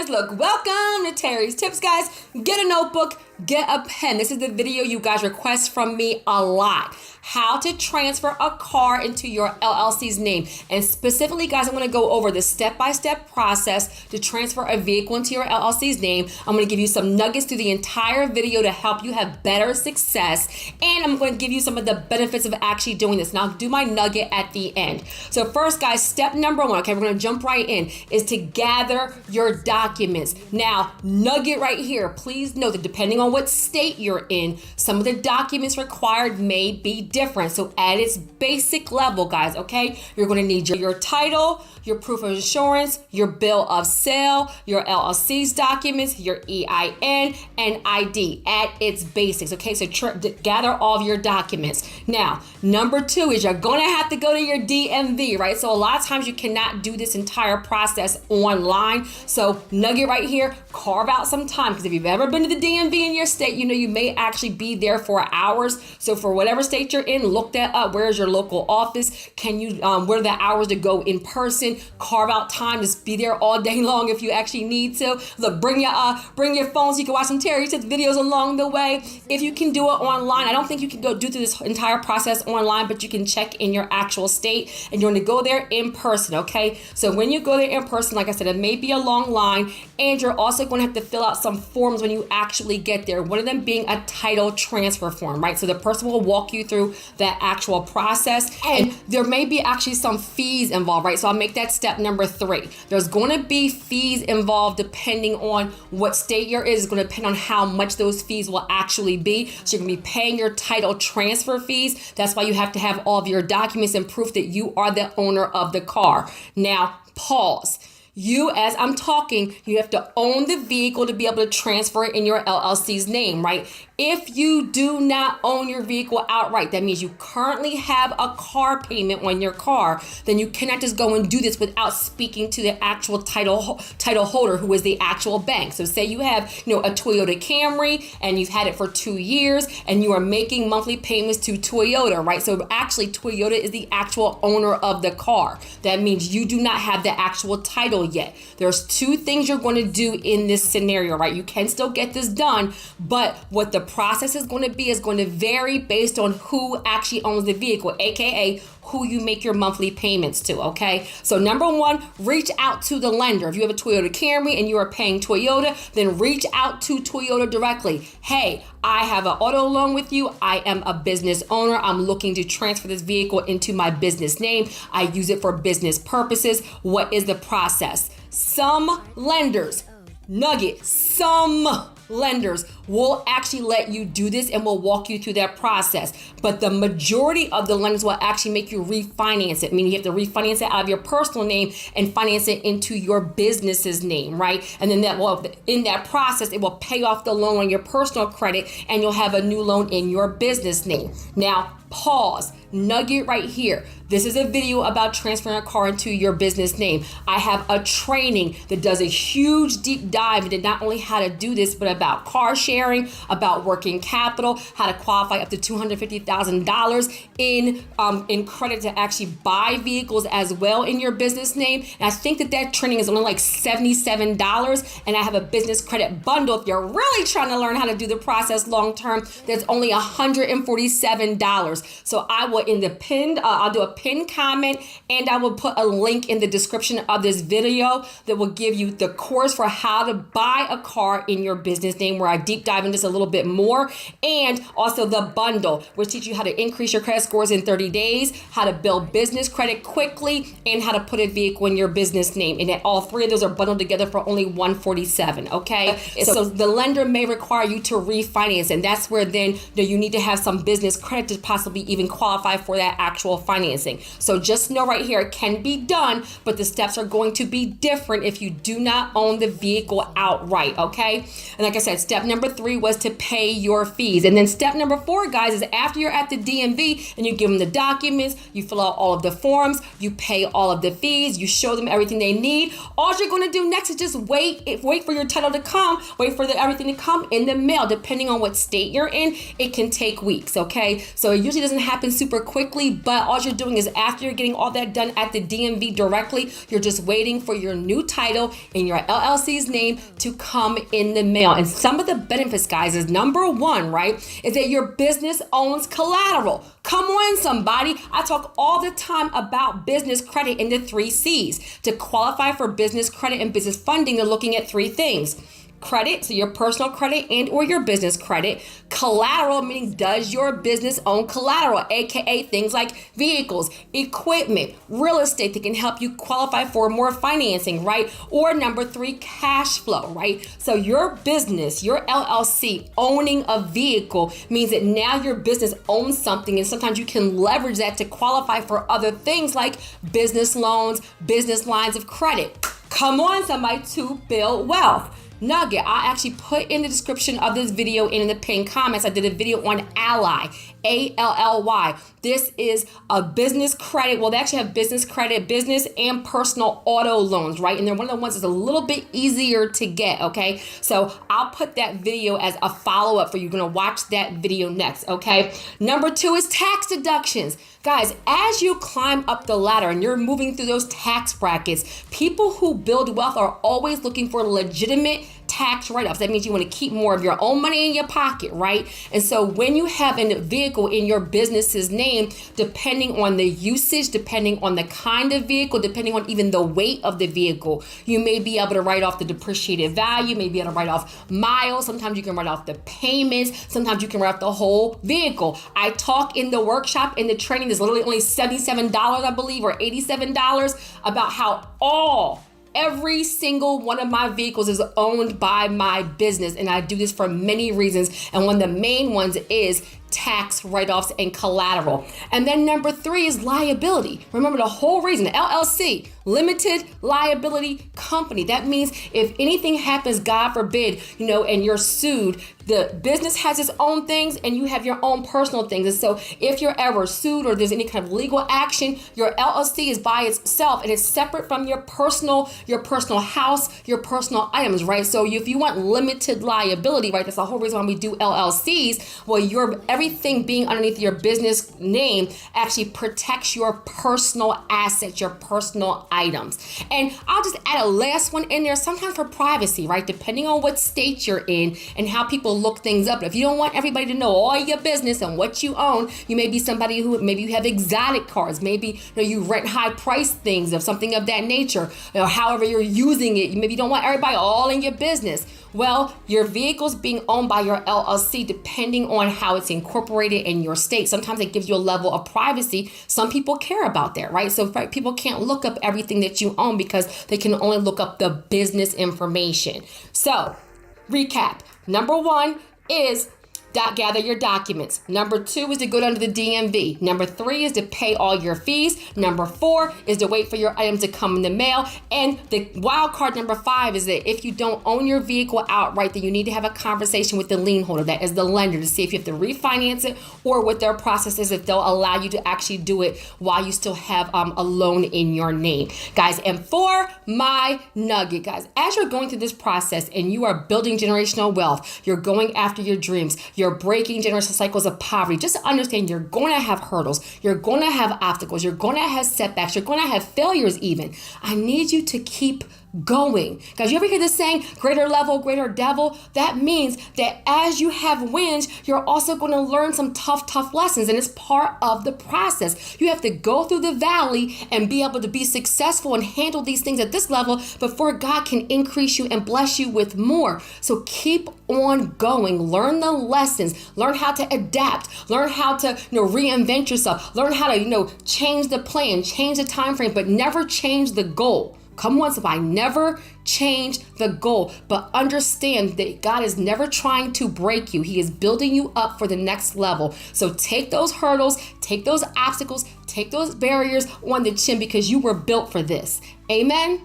guys, look, welcome to Terry's Tips, guys. Get a notebook, get a pen. This is the video you guys request from me a lot. How to transfer a car into your LLC's name. And specifically, guys, I'm going to go over the step-by-step process to transfer a vehicle into your LLC's name. I'm going to give you some nuggets through the entire video to help you have better success. And I'm going to give you some of the benefits of actually doing this. And I'll do my nugget at the end. So first, guys, step number one, okay, we're going to jump right in, is to gather your documents. Now, nugget right here, please note that depending on what state you're in, some of the documents required may be different. So at its basic level, guys, okay, you're going to need your title, your proof of insurance, your bill of sale, your LLC's documents, your EIN, and ID at its basics. Okay, so gather all of your documents. Now, number two is you're going to have to go to your DMV, right? So a lot of times you cannot do this entire process online. So nugget right here, carve out some time, because if you've ever been to the DMV in your state, you know you may actually be there for hours. So for whatever state you're in, look that up. Where's your local office? Can you, what are the hours to go in person? Carve out time, just be there all day long if you actually need to. Look, bring your phone so you can watch some Terry Tips videos along the way. If you can do it online, I don't think you can go do through this entire process online, but you can check in your actual state, and you're going to go there in person, okay? So when you go there in person, like I said, it may be a long line, and you're also going to have to fill out some forms when you actually get there. One of them being a title transfer form, right? So the person will walk you through that actual process, and there may be actually some fees involved, right? So I'll make that step number three. There's going to be fees involved depending on what state you're in. It's going to depend on how much those fees will actually be. So you're going to be paying your title transfer fees. That's why you have to have all of your documents and proof that you are the owner of the car. Now, pause. You, as I'm talking, you have to own the vehicle to be able to transfer it in your LLC's name, right? If you do not own your vehicle outright, that means you currently have a car payment on your car, then you cannot just go and do this without speaking to the actual title holder, who is the actual bank. So say you have, a Toyota Camry and you've had it for 2 years and you are making monthly payments to Toyota, right? So actually Toyota is the actual owner of the car. That means you do not have the actual title yet. There's two things you're going to do in this scenario, right? You can still get this done, but what the process is going to vary based on who actually owns the vehicle, aka who you make your monthly payments to, okay? So number one, reach out to the lender. If you have a Toyota Camry and you are paying Toyota, then reach out to Toyota directly. Hey, I have an auto loan with you. I am a business owner. I'm looking to transfer this vehicle into my business name. I use it for business purposes. What is the process? Some lenders, some lenders will actually let you do this and will walk you through that process. But the majority of the lenders will actually make you refinance it, meaning you have to refinance it out of your personal name and finance it into your business's name, right? And then in that process, it will pay off the loan on your personal credit and you'll have a new loan in your business name. Now, pause. Nugget right here. This is a video about transferring a car into your business name. I have a training that does a huge deep dive into not only how to do this, but about car sharing, about working capital, how to qualify up to $250,000 in credit to actually buy vehicles as well in your business name. And I think that training is only like $77. And I have a business credit bundle if you're really trying to learn how to do the process long term. That's only $147. So I will I'll do a pinned comment, and I will put a link in the description of this video that will give you the course for how to buy a car in your business name, where I deep dive into this a little bit more, and also the bundle, which teaches you how to increase your credit scores in 30 days, how to build business credit quickly, and how to put a vehicle in your business name. And all three of those are bundled together for only $147. Okay, so the lender may require you to refinance, and that's where then you need to have some business credit to possibly even qualify for that actual financing. So just know right here, it can be done, but the steps are going to be different if you do not own the vehicle outright, okay? And like I said, step number 3 was to pay your fees. And then step number 4, guys, is after you're at the DMV and you give them the documents, you fill out all of the forms, you pay all of the fees, you show them everything they need. All you're going to do next is just wait for your title to come, wait for everything to come in the mail. Depending on what state you're in, it can take weeks, okay? So it usually doesn't happen super quickly, but all you're doing is after you're getting all that done at the DMV directly, you're just waiting for your new title in your LLC's name to come in the mail. And some of the benefits, guys, is number 1, right, is that your business owns collateral. Come on, somebody. I talk all the time about business credit in the 3 C's. To qualify for business credit and business funding, they're looking at 3 things. Credit, so your personal credit and or your business credit. Collateral, meaning does your business own collateral, aka things like vehicles, equipment, real estate that can help you qualify for more financing, right? Or number 3, cash flow, right? So your business, your LLC owning a vehicle means that now your business owns something, and sometimes you can leverage that to qualify for other things like business loans, business lines of credit. Come on, somebody, to build wealth. Nugget, I actually put in the description of this video and in the pinned comments, I did a video on Ally, ALLY. This is a business credit. Well, they actually have business credit, business and personal auto loans, right? And they're one of the ones that's a little bit easier to get, okay? So I'll put that video as a follow-up for you. You're gonna watch that video next, okay? Number 2 is tax deductions. Guys, as you climb up the ladder and you're moving through those tax brackets, people who build wealth are always looking for legitimate tax write-offs. That means you want to keep more of your own money in your pocket, right? And so when you have a vehicle in your business's name, depending on the usage, depending on the kind of vehicle, depending on even the weight of the vehicle, you may be able to write off the depreciated value, maybe able to write off miles. Sometimes you can write off the payments. Sometimes you can write off the whole vehicle. I talk in the workshop, in the training, there's literally only $77, I believe, or $87 about how every single one of my vehicles is owned by my business, and I do this for many reasons, and one of the main ones is tax write-offs and collateral. And then number 3 is liability. Remember the whole reason, LLC, limited liability company. That means if anything happens, God forbid, and you're sued, the business has its own things and you have your own personal things. And so if you're ever sued or there's any kind of legal action, your LLC is by itself and it's separate from your personal house, your personal items, right? So if you want limited liability, right, that's the whole reason why we do LLCs. Well, everything being underneath your business name actually protects your personal assets, your personal items. And I'll just add a last one in there, sometimes for privacy, right? Depending on what state you're in and how people look things up. If you don't want everybody to know all your business and what you own, you may be somebody who maybe you have exotic cars, maybe you rent high price things or something of that nature, however you're using it. Maybe you don't want everybody all in your business. Well, your vehicle's being owned by your LLC, depending on how it's incorporated in your state. Sometimes it gives you a level of privacy. Some people care about that, right? So people can't look up everything that you own because they can only look up the business information. So, recap. Number 1 is gather your documents. Number 2 is to go down to the DMV. Number 3 is to pay all your fees. Number 4 is to wait for your items to come in the mail. And the wild card number 5 is that if you don't own your vehicle outright, then you need to have a conversation with the lien holder, that is the lender, to see if you have to refinance it or what their process is, if they'll allow you to actually do it while you still have a loan in your name. Guys, and for my nugget, guys, as you're going through this process and you are building generational wealth, you're going after your dreams, you're breaking generational cycles of poverty, just understand you're going to have hurdles. You're going to have obstacles. You're going to have setbacks. You're going to have failures even. I need you to keep going. Guys, you ever hear this saying, greater level, greater devil? That means that as you have wins, you're also going to learn some tough lessons, and it's part of the process. You have to go through the valley and be able to be successful and handle these things at this level before God can increase you and bless you with more. So keep on going. Learn the lessons. Learn how to adapt. Learn how to reinvent yourself. Learn how to change the plan, change the time frame, but never change the goal. Come on, somebody, never change the goal, but understand that God is never trying to break you. He is building you up for the next level. So take those hurdles, take those obstacles, take those barriers on the chin, because you were built for this. Amen.